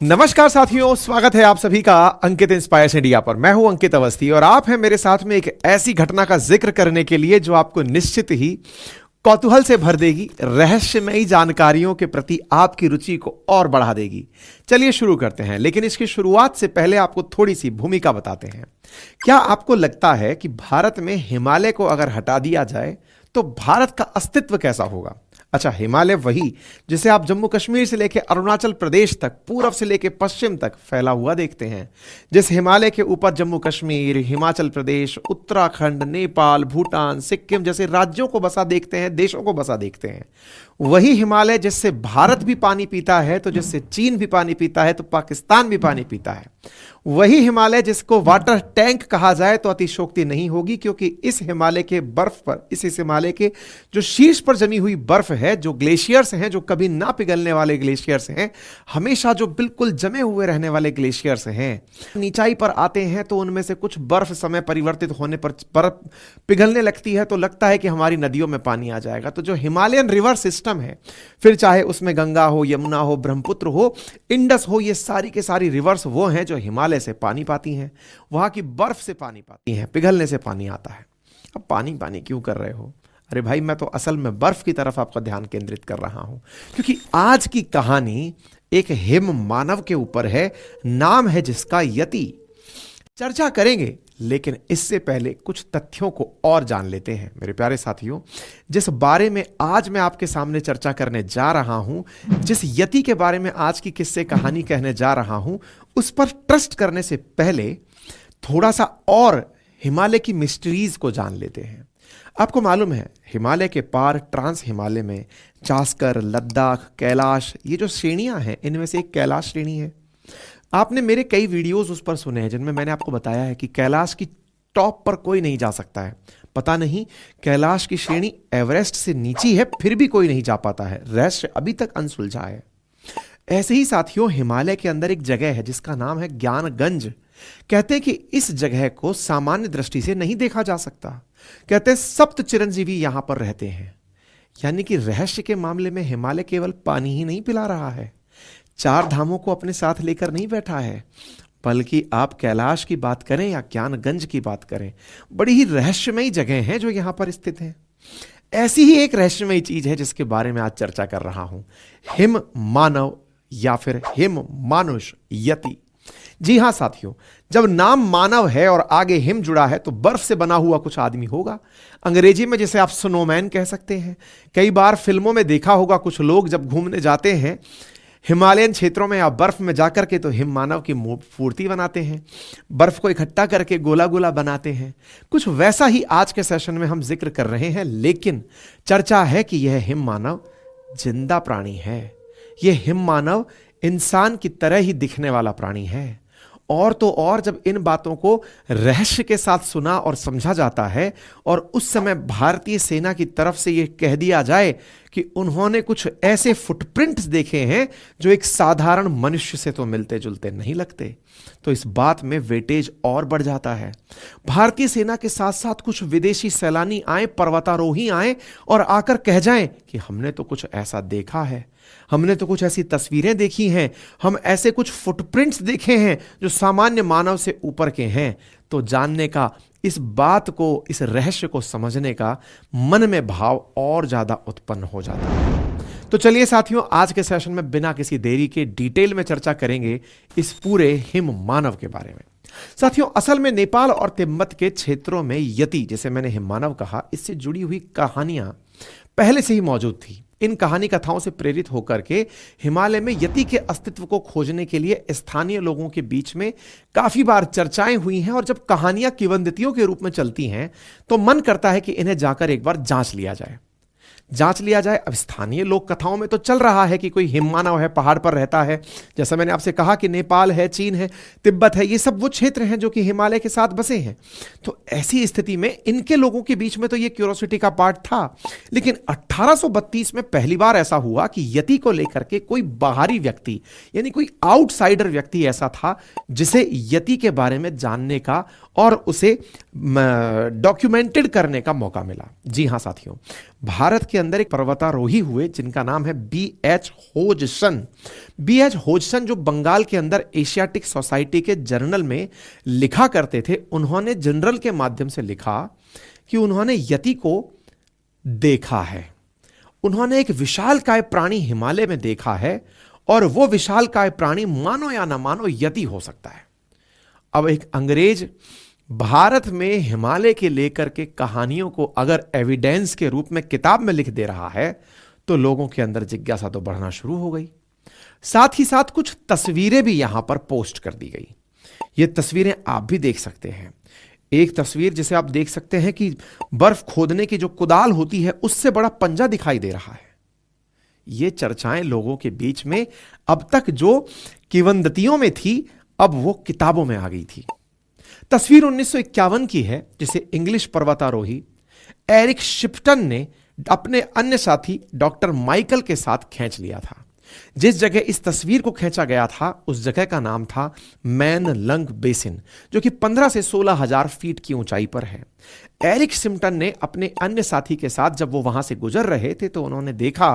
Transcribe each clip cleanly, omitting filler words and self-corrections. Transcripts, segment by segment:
नमस्कार साथियों, स्वागत है आप सभी का अंकित इंस्पायर्स इंडिया पर। मैं हूं अंकित अवस्थी और आप हैं मेरे साथ में एक ऐसी घटना का जिक्र करने के लिए जो आपको निश्चित ही कौतूहल से भर देगी, रहस्यमयी जानकारियों के प्रति आपकी रुचि को और बढ़ा देगी। चलिए शुरू करते हैं, लेकिन इसकी शुरुआत से पहले आपको थोड़ी सी भूमिका बताते हैं। क्या आपको लगता है कि भारत में हिमालय को अगर हटा दिया जाए तो भारत का अस्तित्व कैसा होगा? अच्छा, हिमालय वही जिसे आप जम्मू कश्मीर से लेकर अरुणाचल प्रदेश तक, पूर्व से लेकर पश्चिम तक फैला हुआ देखते हैं। जिस हिमालय के ऊपर जम्मू कश्मीर, हिमाचल प्रदेश, उत्तराखंड, नेपाल, भूटान, सिक्किम जैसे राज्यों को बसा देखते हैं, देशों को बसा देखते हैं, वही हिमालय जिससे भारत भी पानी पीता है, तो जिससे चीन भी पानी पीता है, तो पाकिस्तान भी पानी पीता है। वही हिमालय जिसको वाटर टैंक कहा जाए तो अतिशयोक्ति नहीं होगी, क्योंकि इस हिमालय के बर्फ पर, इस हिमालय के जो शीर्ष पर जमी हुई बर्फ है, जो ग्लेशियर्स हैं, जो कभी ना पिघलने वाले ग्लेशियर्स हैं, हमेशा जो बिल्कुल जमे हुए रहने वाले ग्लेशियर्स हैं, नीचाई पर आते हैं तो उनमें से कुछ बर्फ समय परिवर्तित होने पर बर्फ पिघलने लगती है, तो लगता है कि हमारी नदियों में पानी आ जाएगा। तो जो हिमालयन रिवर सिस्टम है, फिर चाहे उसमें गंगा हो, यमुना हो, ब्रह्मपुत्र हो, इंडस हो, ये सारी के सारी रिवर्स वो हैं जो हिमालय से पानी पाती हैं, वहां की बर्फ से पानी पाती हैं, पिघलने से पानी आता है। अब पानी पानी क्यों कर रहे हो? अरे भाई, मैं तो असल में बर्फ की तरफ आपका ध्यान केंद्रित कर रहा हूं, क्योंकि आज की कहानी एक हिम मानव के ऊपर है, नाम है जिसका यति। चर्चा करेंगे, लेकिन इससे पहले कुछ तथ्यों को और जान लेते हैं। मेरे प्यारे साथियों, जिस बारे में आज मैं आपके सामने चर्चा करने जा रहा हूं, जिस यति के बारे में आज की किस्से कहानी कहने जा रहा हूं, उस पर ट्रस्ट करने से पहले थोड़ा सा और हिमालय की मिस्ट्रीज को जान लेते हैं। आपको मालूम है, हिमालय के पार ट्रांस हिमालय में जास्कर, लद्दाख, कैलाश, ये जो श्रेणियां हैं, इनमें से एक कैलाश श्रेणी है। आपने मेरे कई वीडियोस उस पर सुने हैं जिनमें मैंने आपको बताया है कि कैलाश की टॉप पर कोई नहीं जा सकता है। पता नहीं कैलाश की श्रेणी एवरेस्ट से नीची है, फिर भी कोई नहीं जा पाता है। रहस्य अभी तक अनसुलझा है। ऐसे ही साथियों, हिमालय के अंदर एक जगह है जिसका नाम है ज्ञानगंज। कहते हैं कि इस जगह को सामान्य दृष्टि से नहीं देखा जा सकता। कहते हैं सप्त चिरंजीवी यहां पर रहते हैं, यानी कि रहस्य के मामले में हिमालय केवल पानी ही नहीं पिला रहा है, चार धामों को अपने साथ लेकर नहीं बैठा है, बल्कि आप कैलाश की बात करें या ज्ञानगंज की बात करें, बड़ी ही रहस्यमयी जगह हैं जो यहां पर स्थित हैं। ऐसी ही एक रहस्यमयी चीज है जिसके बारे में आज चर्चा कर रहा हूं, हिम मानव या फिर हिम मानुष यति। जी हां साथियों, जब नाम मानव है और आगे हिम जुड़ा है तो बर्फ से बना हुआ कुछ आदमी होगा। अंग्रेजी में जिसे आप स्नोमैन कह सकते हैं। कई बार फिल्मों में देखा होगा, कुछ लोग जब घूमने जाते हैं हिमालयन क्षेत्रों में या बर्फ में जाकर के, तो हिम मानव की मूर्ति बनाते हैं, बर्फ को इकट्ठा करके गोला गोला बनाते हैं। कुछ वैसा ही आज के सेशन में हम जिक्र कर रहे हैं, लेकिन चर्चा है कि यह हिम मानव जिंदा प्राणी है। यह हिम मानव इंसान की तरह ही दिखने वाला प्राणी है। और तो और जब इन बातों को रहस्य के साथ सुना और समझा जाता है, और उस समय भारतीय सेना की तरफ से यह कह दिया जाए कि उन्होंने कुछ ऐसे फुटप्रिंट्स देखे हैं जो एक साधारण मनुष्य से तो मिलते जुलते नहीं लगते, तो इस बात में वेटेज और बढ़ जाता है। भारतीय सेना के साथ साथ कुछ विदेशी सैलानी आए, पर्वतारोही आए और आकर कह जाएं कि हमने तो कुछ ऐसा देखा है, हमने तो कुछ ऐसी तस्वीरें देखी हैं, हम ऐसे कुछ फुटप्रिंट्स देखे हैं जो सामान्य मानव से ऊपर के हैं, तो जानने का, इस बात को, इस रहस्य को समझने का मन में भाव और ज्यादा उत्पन्न हो जाता है। तो चलिए साथियों, आज के सेशन में बिना किसी देरी के डिटेल में चर्चा करेंगे इस पूरे हिम मानव के बारे में। साथियों, असल में नेपाल और तिब्बत के क्षेत्रों में यति, जिसे मैंने हिम मानव कहा, इससे जुड़ी हुई कहानियां पहले से ही मौजूद थी। इन कहानी कथाओं से प्रेरित होकर के हिमालय में यति के अस्तित्व को खोजने के लिए स्थानीय लोगों के बीच में काफी बार चर्चाएं हुई हैं, और जब कहानियां किंवदंतियों के रूप में चलती हैं तो मन करता है कि इन्हें जाकर एक बार जांच लिया जाए। अब स्थानीय लोक कथाओं में तो चल रहा है कि कोई हिम मानव है, पहाड़ पर रहता है। जैसा मैंने आपसे कहा कि नेपाल है, चीन है, तिब्बत है, ये सब वो क्षेत्र हैं जो कि हिमालय के साथ बसे हैं। तो ऐसी स्थिति में इनके लोगों के बीच में तो ये क्यूरोसिटी का पार्ट था। लेकिन 1832 में पहली बार ऐसा हुआ कि यति को लेकर के कोई बाहरी व्यक्ति, यानी कोई आउटसाइडर व्यक्ति ऐसा था जिसे यति के बारे में जानने का और उसे डॉक्यूमेंटेड करने का मौका मिला। जी हां साथियों, भारत के अंदर एक पर्वतारोही हुए जिनका नाम है B.H. होजसन। B.H. होजसन जो बंगाल के अंदर एशियाटिक सोसाइटी के जर्नल में लिखा करते थे, उन्होंने जनरल के माध्यम से लिखा कि उन्होंने यति को देखा है। उन्होंने एक विशालकाय प्राणी हिमालय में देखा है और वो विशालकाय प्राणी मानो या ना मानो यति हो सकता है। अब एक अंग्रेज भारत में हिमालय के लेकर के कहानियों को अगर एविडेंस के रूप में किताब में लिख दे रहा है तो लोगों के अंदर जिज्ञासा तो बढ़ना शुरू हो गई। साथ ही साथ कुछ तस्वीरें भी यहां पर पोस्ट कर दी गई। ये तस्वीरें आप भी देख सकते हैं। एक तस्वीर जिसे आप देख सकते हैं कि बर्फ खोदने की जो कुदाल होती है उससे बड़ा पंजा दिखाई दे रहा है। ये चर्चाएं लोगों के बीच में अब तक जो किंवदंतियों में थी अब वो किताबों में आ गई थी। तस्वीर 1951 की है जिसे इंग्लिश पर्वतारोही एरिक शिप्टन ने अपने अन्य साथी डॉक्टर माइकल के साथ खींच लिया था। जिस जगह इस तस्वीर को खींचा गया था उस जगह का नाम था मैन लंग बेसिन, जो कि 15 से 16 हजार फीट की ऊंचाई पर है। एरिक शिप्टन ने अपने अन्य साथी के साथ जब वो वहां से गुजर रहे थे तो उन्होंने देखा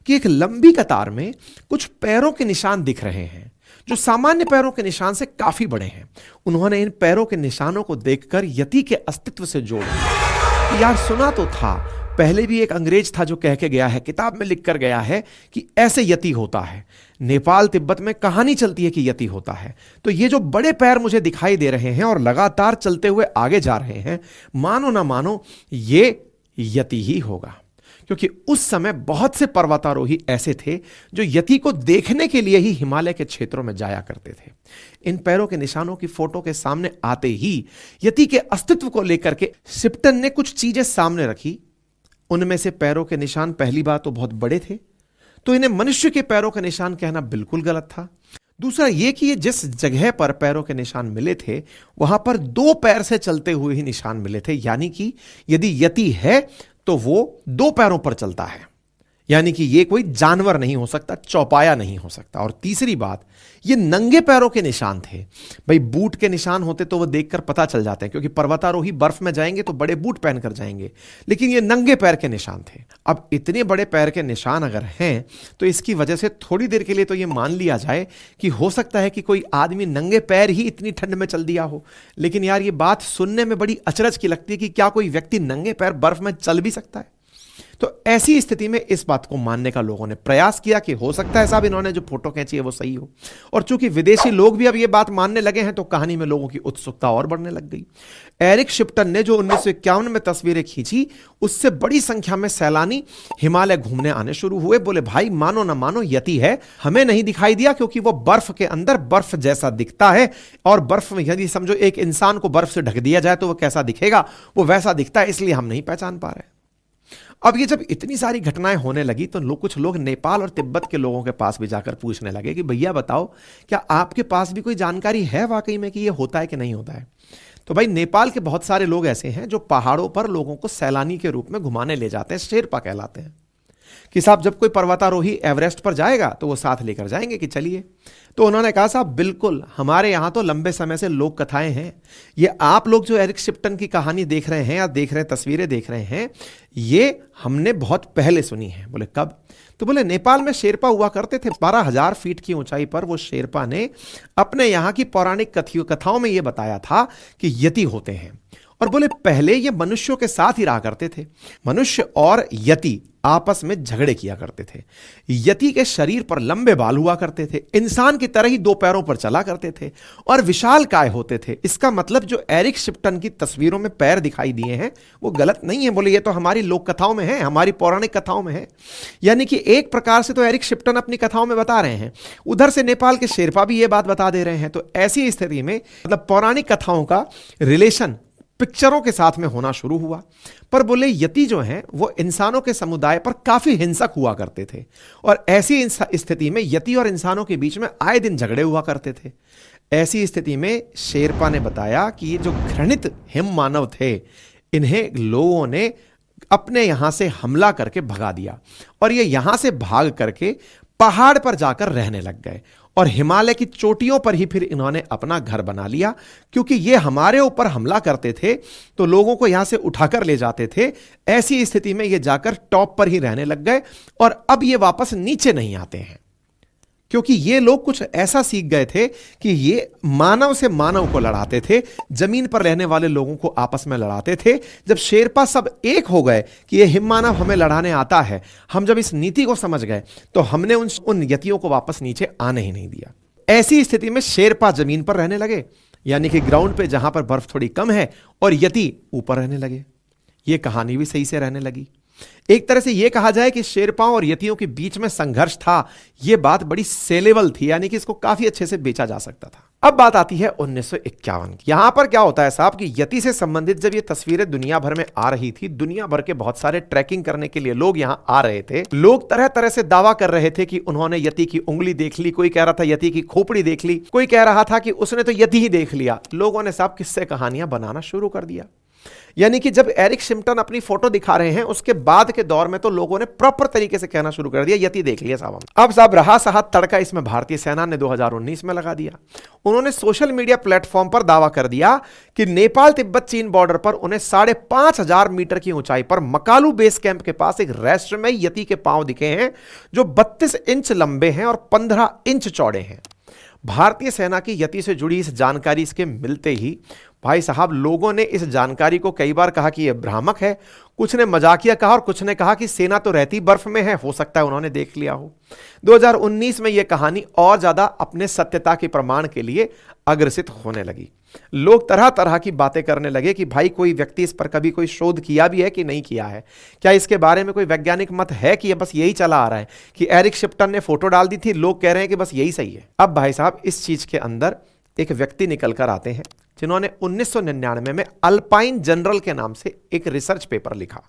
कि एक लंबी कतार में कुछ पैरों के निशान दिख रहे हैं जो सामान्य पैरों के निशान से काफी बड़े हैं। उन्होंने इन पैरों के निशानों को देखकर यति के अस्तित्व से जोड़ दिया। यार सुना तो था, पहले भी एक अंग्रेज था जो कह के गया है, किताब में लिख कर गया है कि ऐसे यति होता है। नेपाल तिब्बत में कहानी चलती है कि यति होता है। तो ये जो बड़े पैर मुझे दिखाई दे रहे हैं और लगातार चलते हुए आगे जा रहे हैं, मानो ना मानो ये यति ही होगा, क्योंकि उस समय बहुत से पर्वतारोही ऐसे थे जो यति को देखने के लिए ही हिमालय के क्षेत्रों में जाया करते थे। इन पैरों के निशानों की फोटो के सामने आते ही यति के अस्तित्व को लेकर के शिप्टन ने कुछ चीजें सामने रखी। उनमें से पैरों के निशान पहली बात तो बहुत बड़े थे, तो इन्हें मनुष्य के पैरों के निशान कहना बिल्कुल गलत था। दूसरा यह कि ये जिस जगह पर पैरों के निशान मिले थे वहां पर 2 पैर से चलते हुए ही निशान मिले थे, यानी कि यदि यति है तो वो 2 पैरों पर चलता है, यानी कि ये कोई जानवर नहीं हो सकता, चौपाया नहीं हो सकता। और तीसरी बात, ये नंगे पैरों के निशान थे। भाई बूट के निशान होते तो वो देखकर पता चल जाते हैं, क्योंकि पर्वतारोही बर्फ में जाएंगे तो बड़े बूट पहनकर जाएंगे, लेकिन ये नंगे पैर के निशान थे। अब इतने बड़े पैर के निशान अगर हैं तो इसकी वजह से थोड़ी देर के लिए तो ये मान लिया जाए कि हो सकता है कि कोई आदमी नंगे पैर ही इतनी ठंड में चल दिया हो। लेकिन यार ये बात सुनने में बड़ी अचरज की लगती है कि क्या कोई व्यक्ति नंगे पैर बर्फ में चल भी सकता है। तो ऐसी स्थिति में इस बात को मानने का लोगों ने प्रयास किया कि हो सकता है साहब इन्होंने जो फोटो खींची है वो सही हो। और चूंकि विदेशी लोग भी अब ये बात मानने लगे हैं तो कहानी में लोगों की उत्सुकता और बढ़ने लग गई। एरिक शिप्टन ने जो 1951 में तस्वीरें खींची उससे बड़ी संख्या में सैलानी हिमालय घूमने आने शुरू हुए। बोले भाई मानो ना मानो यति है, हमें नहीं दिखाई दिया क्योंकि वो बर्फ के अंदर बर्फ जैसा दिखता है, और बर्फ में यदि समझो एक इंसान को बर्फ से ढक दिया जाए तो वो कैसा दिखेगा, वो वैसा दिखता है, इसलिए हम नहीं पहचान पा रहे। अब ये जब इतनी सारी घटनाएं होने लगी तो कुछ लोग नेपाल और तिब्बत के लोगों के पास भी जाकर पूछने लगे कि भैया बताओ क्या आपके पास भी कोई जानकारी है वाकई में कि ये होता है कि नहीं होता है। तो भाई नेपाल के बहुत सारे लोग ऐसे हैं जो पहाड़ों पर लोगों को सैलानी के रूप में घुमाने ले जाते हैं, शेरपा कहलाते हैं, कि साहब जब कोई पर्वतारोही एवरेस्ट पर जाएगा तो वो साथ लेकर जाएंगे कि चलिए। तो उन्होंने कहा साहब बिल्कुल, हमारे यहां तो लंबे समय से लोक कथाएं हैं। ये आप लोग जो एरिक शिप्टन की कहानी देख रहे हैं या देख रहे हैं, तस्वीरें देख रहे हैं, ये हमने बहुत पहले सुनी है। बोले कब? तो बोले नेपाल में शेरपा हुआ करते थे। 12,000 फीट की ऊंचाई पर वो शेरपा ने अपने यहां की पौराणिक कथाओं में यह बताया था कि यति होते हैं। और बोले पहले ये मनुष्यों के साथ ही रहा करते थे। मनुष्य और यति आपस में झगड़े किया करते थे। यति के शरीर पर लंबे बाल हुआ करते थे, इंसान की तरह ही 2 पैरों पर चला करते थे और विशाल काय होते थे। इसका मतलब जो एरिक शिप्टन की तस्वीरों में पैर दिखाई दिए हैं वो गलत नहीं है। बोले ये तो हमारी लोक कथाओं में है, हमारी पौराणिक कथाओं में है। यानी कि एक प्रकार से तो एरिक शिप्टन अपनी कथाओं में बता रहे हैं, उधर से नेपाल के शेरपा भी ये बात बता दे रहे हैं। तो ऐसी स्थिति में मतलब पौराणिक कथाओं का रिलेशन पिक्चरों के साथ में होना शुरू हुआ। पर बोले यति जो हैं वो इंसानों के समुदाय पर काफी हिंसक हुआ करते थे, और ऐसी स्थिति में यति और इंसानों के बीच में आए दिन झगड़े हुआ करते थे। ऐसी स्थिति में शेरपा ने बताया कि ये जो घृणित हिम मानव थे, इन्हें लोगों ने अपने यहां से हमला करके भगा दिया, और ये यहां से भाग करके पहाड़ पर जाकर रहने लग गए। और हिमालय की चोटियों पर ही फिर इन्होंने अपना घर बना लिया, क्योंकि ये हमारे ऊपर हमला करते थे तो लोगों को यहां से उठाकर ले जाते थे। ऐसी स्थिति में ये जाकर टॉप पर ही रहने लग गए और अब ये वापस नीचे नहीं आते हैं, क्योंकि ये लोग कुछ ऐसा सीख गए थे कि ये मानव से मानव को लड़ाते थे, जमीन पर रहने वाले लोगों को आपस में लड़ाते थे। जब शेरपा सब एक हो गए कि ये हिम मानव हमें लड़ाने आता है, हम जब इस नीति को समझ गए तो हमने उन यतियों को वापस नीचे आने ही नहीं दिया। ऐसी स्थिति में शेरपा जमीन पर रहने लगे, यानी कि ग्राउंड पे जहां पर बर्फ थोड़ी कम है, और यति ऊपर रहने लगे। ये कहानी भी सही से रहने लगी। एक तरह से यह कहा जाए कि शेरपाओं और यतियों के बीच में संघर्ष था। यह बात बड़ी सेलेबल थी, यानी कि इसको काफी अच्छे से बेचा जा सकता था। अब बात आती है 1951 की। यहां पर क्या होता है साहब कि यति से संबंधित जब ये तस्वीरें दुनिया भर में आ रही थी, दुनिया भर के बहुत सारे ट्रैकिंग करने के लिए लोग यहां आ रहे थे। लोग तरह तरह से दावा कर रहे थे कि उन्होंने यति की उंगली देख ली, कोई कह रहा था यति की खोपड़ी देख ली, कोई कह रहा था कि उसने तो यति ही देख लिया। लोगों ने साहब किस्से कहानियां बनाना शुरू कर दिया। यानी कि जब एरिक शिम्पटन अपनी फोटो दिखा रहे हैं, उसके बाद के दौर में तो लोगों ने प्रॉपर तरीके से कहना शुरू कर दिया यति देख लिया साहब। अब साहब रहा सहा तड़का इसमें भारतीय सेना ने 2019 में लगा दिया। उन्होंने सोशल मीडिया प्लेटफॉर्म पर दावा कर दिया कि नेपाल तिब्बत चीन बॉर्डर पर उन्हें 5,500 मीटर की ऊंचाई पर मकालू बेस कैंप के पास एक रहस्यमय यति के पांव दिखे हैं, जो 32 इंच लंबे हैं और 15 इंच चौड़े हैं। भारतीय सेना की यति से जुड़ी इस जानकारी इसके मिलते ही भाई साहब लोगों ने इस जानकारी को कई बार कहा कि यह भ्रामक है, कुछ ने मजाकिया कहा और कुछ ने कहा कि सेना तो रहती बर्फ में है, हो सकता है उन्होंने देख लिया हो। 2019 में यह कहानी और ज्यादा अपने सत्यता के प्रमाण के लिए अग्रसित होने लगी। लोग तरह तरह की बातें करने लगे कि भाई कोई व्यक्ति इस पर कभी कोई शोध किया भी है कि नहीं किया है, क्या इसके बारे में कोई वैज्ञानिक मत है कि यह बस यही चला आ रहा है कि एरिक शिप्टन ने फोटो डाल दी थी, लोग कह रहे हैं कि बस यही सही है। अब भाई साहब इस चीज के अंदर एक व्यक्ति निकल कर आते हैं जिन्होंने 1999 में अल्पाइन जनरल के नाम से एक रिसर्च पेपर लिखा,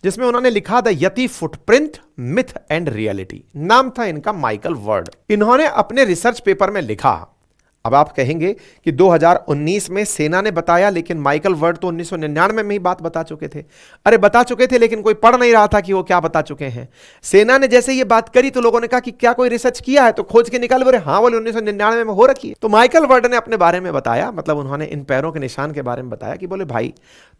जिसमें उन्होंने लिखा the yeti footprint myth and reality. नाम था इनका माइकल वर्ड। इन्होंने अपने रिसर्च पेपर में लिखा, अब आप कहेंगे कि 2019 में सेना ने बताया, लेकिन माइकल वर्ड तो 1999 में ही बात बता चुके थे। अरे बता चुके थे, लेकिन कोई पढ़ नहीं रहा था कि वो क्या बता चुके हैं। सेना ने जैसे ये बात करी तो लोगों ने कहा कि क्या कोई रिसर्च किया है, तो खोज के निकाल, बोले हाँ, बोले 1999 में हो रखी है। तो माइकल वर्ड ने अपने बारे में बताया, मतलब उन्होंने इन पैरों के निशान के बारे में बताया कि बोले भाई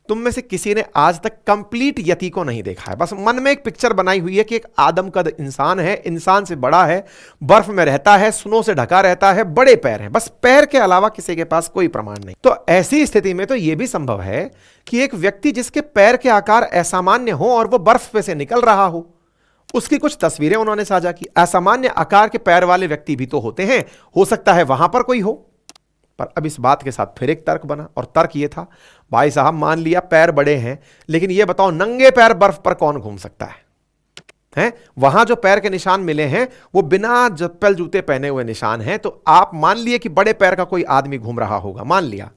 तुम में से किसी ने आज तक कंप्लीट यति को नहीं देखा है, बस मन में एक पिक्चर बनाई हुई है कि एक आदमकद इंसान है, इंसान से बड़ा है, बर्फ में रहता है, स्नो से ढका रहता है, बड़े पैर हैं, बस पैर के अलावा किसी के पास कोई प्रमाण नहीं। तो ऐसी स्थिति में तो यह भी संभव है कि एक व्यक्ति जिसके पैर के आकार असामान्य हो और वो बर्फ पे से निकल रहा हो, उसकी कुछ तस्वीरें उन्होंने साझा की। असामान्य आकार के पैर वाले व्यक्ति भी तो होते हैं, हो सकता है वहां पर कोई हो। पर अब इस बात के साथ फिर एक तर्क बना, और तर्क ये था भाई साहब मान लिया पैर बड़े हैं, लेकिन ये बताओ नंगे पैर बर्फ पर कौन घूम सकता है? वहां जो पैर के निशान मिले हैं वो बिना चप्पल जूते पहने हुए निशान हैं। तो आप मान लिए कि बड़े पैर का कोई आदमी घूम रहा होगा, मान लिया।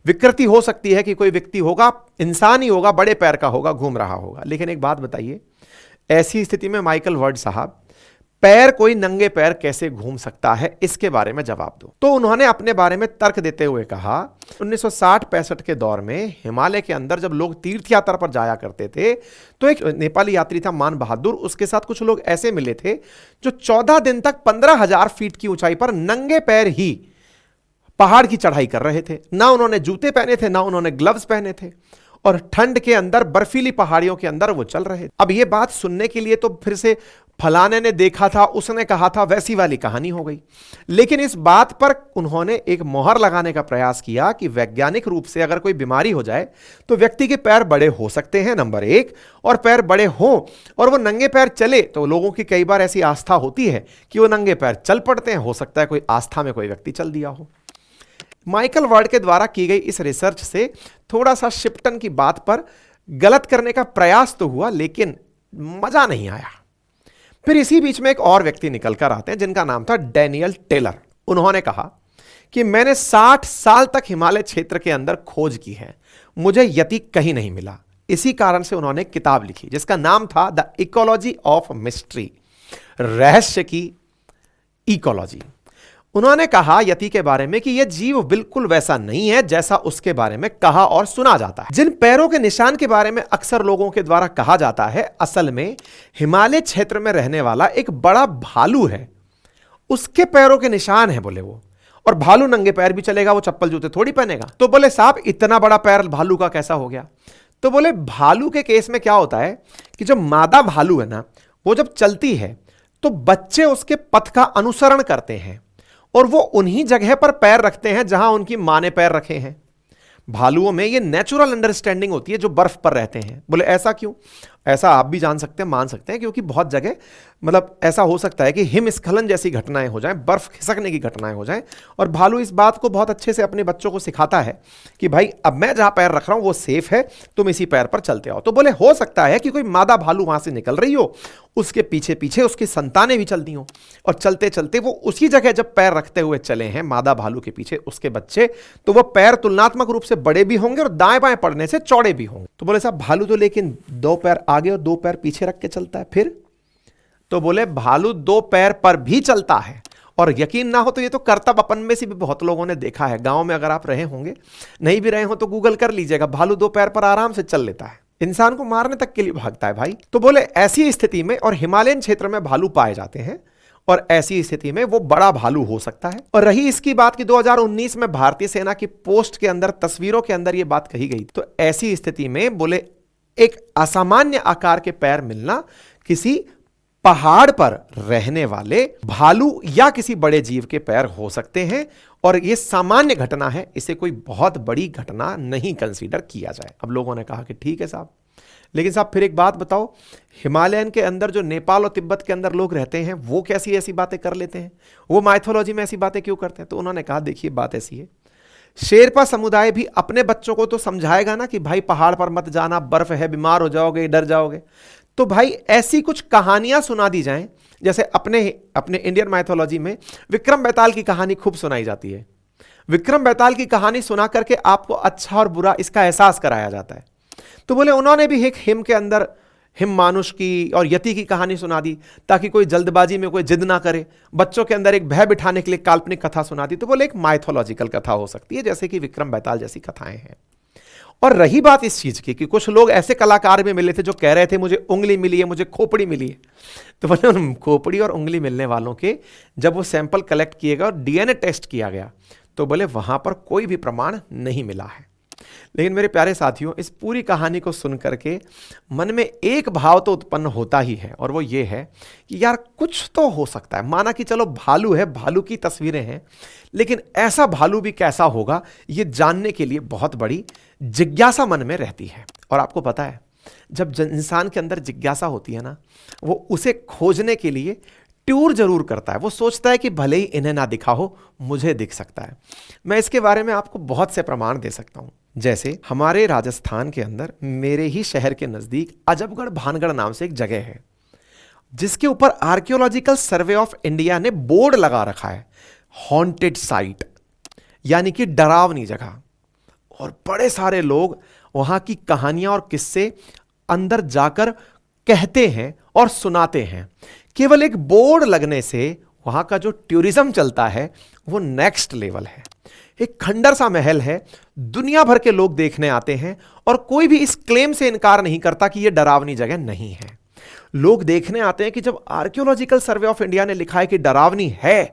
विकृति हो सकती है कि कोई व्यक्ति होगा, इंसान ही होगा, बड़े पैर का होगा, घूम रहा होगा। लेकिन एक बात बताइए, ऐसी स्थिति में माइकल वर्ड साहब पैर कोई नंगे पैर कैसे घूम सकता है, इसके बारे में जवाब दो। तो उन्होंने अपने बारे में तर्क देते हुए कहा 1960-65 के दौर में हिमालय के अंदर जब लोग तीर्थ यात्रा पर जाया करते थे तो एक नेपाली यात्री था मान बहादुर, उसके साथ कुछ लोग ऐसे मिले थे जो 14 दिन तक 15,000 फीट की ऊंचाई पर नंगे पैर ही पहाड़ की चढ़ाई कर रहे थे। ना उन्होंने जूते पहने थे, ना उन्होंने ग्लव्स पहने थे, और ठंड के अंदर बर्फीली पहाड़ियों के अंदर वो चल रहे थे। अब ये बात सुनने के लिए तो फिर से फलाने ने देखा था, उसने कहा था, वैसी वाली कहानी हो गई। लेकिन इस बात पर उन्होंने एक मोहर लगाने का प्रयास किया कि वैज्ञानिक रूप से अगर कोई बीमारी हो जाए तो व्यक्ति के पैर बड़े हो सकते हैं, नंबर एक, और पैर बड़े हों और वो नंगे पैर चले तो लोगों की कई बार ऐसी आस्था होती है कि वो नंगे पैर चल पड़ते हैं। हो सकता है कोई आस्था में कोई व्यक्ति चल दिया हो। माइकल वर्ड के द्वारा की गई इस रिसर्च से थोड़ा सा शिप्टन की बात पर गलत करने का प्रयास तो हुआ, लेकिन मजा नहीं आया। फिर इसी बीच में एक और व्यक्ति निकल कर आते हैं जिनका नाम था डैनियल टेलर। उन्होंने कहा कि मैंने 60 साल तक हिमालय क्षेत्र के अंदर खोज की है, मुझे यति कहीं नहीं मिला। इसी कारण से उन्होंने किताब लिखी जिसका नाम था द इकोलॉजी ऑफ मिस्ट्री, रहस्य की इकोलॉजी। उन्होंने कहा यति के बारे में कि यह जीव बिल्कुल वैसा नहीं है जैसा उसके बारे में कहा और सुना जाता है। जिन पैरों के निशान के बारे में अक्सर लोगों के द्वारा कहा जाता है, असल में हिमालय क्षेत्र में रहने वाला एक बड़ा भालू है, उसके पैरों के निशान है बोले वो। और भालू नंगे पैर भी चलेगा, वो चप्पल जूते थोड़ी पहनेगा। तो बोले साहब इतना बड़ा पैर भालू का कैसा हो गया? तो बोले भालू के केस में क्या होता है कि जो मादा भालू है ना, वो जब चलती है तो बच्चे उसके पथ का अनुसरण करते हैं और वो उन्हीं जगह पर पैर रखते हैं जहां उनकी मां ने पैर रखे हैं। भालुओं में ये नेचुरल अंडरस्टैंडिंग होती है जो बर्फ पर रहते हैं। बोले ऐसा क्यों? ऐसा आप भी जान सकते हैं, मान सकते हैं, क्योंकि बहुत जगह मतलब ऐसा हो सकता है कि हिमस्खलन जैसी घटनाएं हो जाएं, बर्फ खिसकने की घटनाएं हो जाएं, और भालू इस बात को बहुत अच्छे से अपने बच्चों को सिखाता है कि भाई अब मैं जहां पैर रख रहा हूं वो सेफ है, तुम इसी पैर पर चलते आओ। तो बोले हो सकता है कि कोई मादा भालू वहां से निकल रही हो, उसके पीछे पीछे उसकी संतानें भी चलती हों, और चलते चलते वो उसी जगह जब पैर रखते हुए चले हैं मादा भालू के पीछे उसके बच्चे, तो वो पैर तुलनात्मक रूप से बड़े भी होंगे और दाएं बाएं पड़ने से चौड़े भी होंगे। तो बोले साहब भालू तो लेकिन 2 पैर आगे और 2 पैर पीछे रख के चलता है, फिर? तो बोले भालू 2 पैर पर भी चलता है, और यकीन ना हो तो ये तो कर्तव्य अपन में से भी बहुत लोगों ने देखा है। गांव में अगर आप रहे होंगे, नहीं भी रहे हो तो गूगल कर लीजिएगा, भालू 2 पैर पर आराम से चल लेता है, इंसान को मारने तक के लिए भागता है भाई। तो बोले ऐसी स्थिति में, और हिमालयन क्षेत्र में भालू पाए जाते हैं, और ऐसी स्थिति में वो बड़ा भालू हो सकता है। और रही इसकी बात कि 2019 में भारतीय सेना की पोस्ट के अंदर तस्वीरों के अंदर ये बात कही गई, तो ऐसी स्थिति में बोले एक असामान्य आकार के पैर मिलना किसी पहाड़ पर रहने वाले भालू या किसी बड़े जीव के पैर हो सकते हैं, और यह सामान्य घटना है, इसे कोई बहुत बड़ी घटना नहीं कंसीडर किया जाए। अब लोगों ने कहा कि ठीक है साहब, लेकिन साहब फिर एक बात बताओ, हिमालयन के अंदर जो नेपाल और तिब्बत के अंदर लोग रहते हैं वो कैसी ऐसी बातें कर लेते हैं, वो माइथोलॉजी में ऐसी बातें क्यों करते हैं? तो उन्होंने कहा देखिए बात ऐसी है, शेरपा समुदाय भी अपने बच्चों को तो समझाएगा ना कि भाई पहाड़ पर मत जाना, बर्फ है, बीमार हो जाओगे, डर जाओगे। तो भाई ऐसी कुछ कहानियां सुना दी जाएं, जैसे अपने इंडियन माइथोलॉजी में विक्रम बेताल की कहानी खूब सुनाई जाती है। विक्रम बेताल की कहानी सुना करके आपको अच्छा और बुरा इसका एहसास कराया जाता है। तो बोले उन्होंने भी एक हिम के अंदर हिम मानुष की और यति की कहानी सुना दी, ताकि कोई जल्दबाजी में कोई जिद ना करे, बच्चों के अंदर एक भय बिठाने के लिए काल्पनिक कथा सुना दी। तो बोले एक माइथोलॉजिकल कथा हो सकती है, जैसे कि विक्रम बेताल जैसी कथाएं हैं। और रही बात इस चीज की कि कुछ लोग ऐसे कलाकार भी मिले थे जो कह रहे थे मुझे उंगली मिली है, मुझे खोपड़ी मिली है। तो बोले उन खोपड़ी और उंगली मिलने वालों के जब वो सैंपल कलेक्ट किए गए और डीएनए टेस्ट किया गया, तो बोले वहां पर कोई भी प्रमाण नहीं मिला है। लेकिन मेरे प्यारे साथियों, इस पूरी कहानी को सुन करके मन में एक भाव तो उत्पन्न होता ही है, और वो ये है कि यार कुछ तो हो सकता है। माना कि चलो भालू है, भालू की तस्वीरें हैं, लेकिन ऐसा भालू भी कैसा होगा ये जानने के लिए बहुत बड़ी जिज्ञासा मन में रहती है। और आपको पता है, जब इंसान के अंदर जिज्ञासा होती है ना, वो उसे खोजने के लिए टूर जरूर करता है। वो सोचता है कि भले ही इन्हें ना दिखा हो, मुझे दिख सकता है। मैं इसके बारे में आपको बहुत से प्रमाण दे सकता हूं। जैसे हमारे राजस्थान के अंदर मेरे ही शहर के नजदीक अजबगढ़ भानगढ़ नाम से एक जगह है, जिसके ऊपर आर्कियोलॉजिकल सर्वे ऑफ इंडिया ने बोर्ड लगा रखा है, हॉन्टेड साइट, यानी कि डरावनी जगह। और बड़े सारे लोग वहां की कहानियां और किस्से अंदर जाकर कहते हैं और सुनाते हैं। केवल एक बोर्ड लगने से वहां का जो टूरिज्म चलता है वो नेक्स्ट लेवल है। एक खंडर सा महल है, दुनिया भर के लोग देखने आते हैं, और कोई भी इस क्लेम से इनकार नहीं करता कि यह डरावनी जगह नहीं है। लोग देखने आते हैं कि जब आर्कियोलॉजिकल सर्वे ऑफ इंडिया ने लिखा है कि डरावनी है,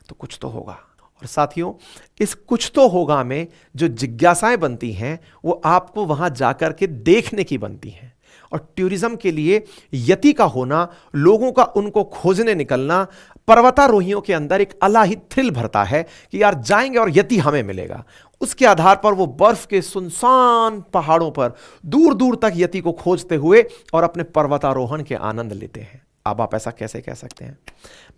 तो कुछ तो होगा। और साथियों, इस कुछ तो होगा में जो जिज्ञासाएं बनती हैं वो आपको वहां जाकर के देखने की बनती हैं। और टूरिज्म के लिए यति का होना, लोगों का उनको खोजने निकलना, पर्वतारोहियों के अंदर एक अलग थ्रिल भरता है कि यार जाएंगे और यति हमें मिलेगा। उसके आधार पर वो बर्फ के सुनसान पहाड़ों पर दूर दूर तक यति को खोजते हुए और अपने पर्वतारोहण के आनंद लेते हैं। अब आप ऐसा कैसे कह सकते हैं?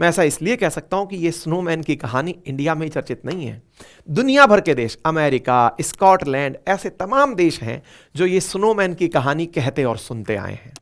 मैं ऐसा इसलिए कह सकता हूं कि ये स्नोमैन की कहानी इंडिया में ही चर्चित नहीं है। दुनिया भर के देश, अमेरिका, स्कॉटलैंड, ऐसे तमाम देश हैं जो ये स्नोमैन की कहानी कहते और सुनते आए हैं।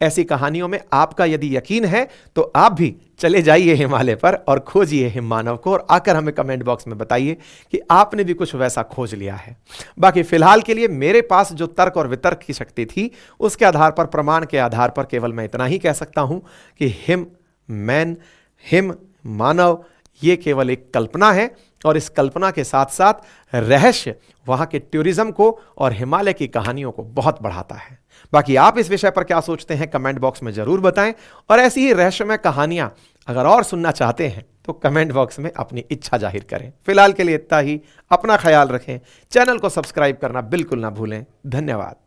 ऐसी कहानियों में आपका यदि यकीन है तो आप भी चले जाइए हिमालय पर और खोजिए हिम मानव को, और आकर हमें कमेंट बॉक्स में बताइए कि आपने भी कुछ वैसा खोज लिया है। बाकी फिलहाल के लिए मेरे पास जो तर्क और वितर्क की शक्ति थी, उसके आधार पर, प्रमाण के आधार पर केवल मैं इतना ही कह सकता हूं कि हिम मैन, हिम मानव, ये केवल एक कल्पना है, और इस कल्पना के साथ साथ रहस्य वहां के टूरिज्म को और हिमालय की कहानियों को बहुत बढ़ाता है। बाकी आप इस विषय पर क्या सोचते हैं कमेंट बॉक्स में जरूर बताएं, और ऐसी ही रहस्यमय कहानियां अगर और सुनना चाहते हैं तो कमेंट बॉक्स में अपनी इच्छा जाहिर करें। फिलहाल के लिए इतना ही। अपना ख्याल रखें, चैनल को सब्सक्राइब करना बिल्कुल ना भूलें। धन्यवाद।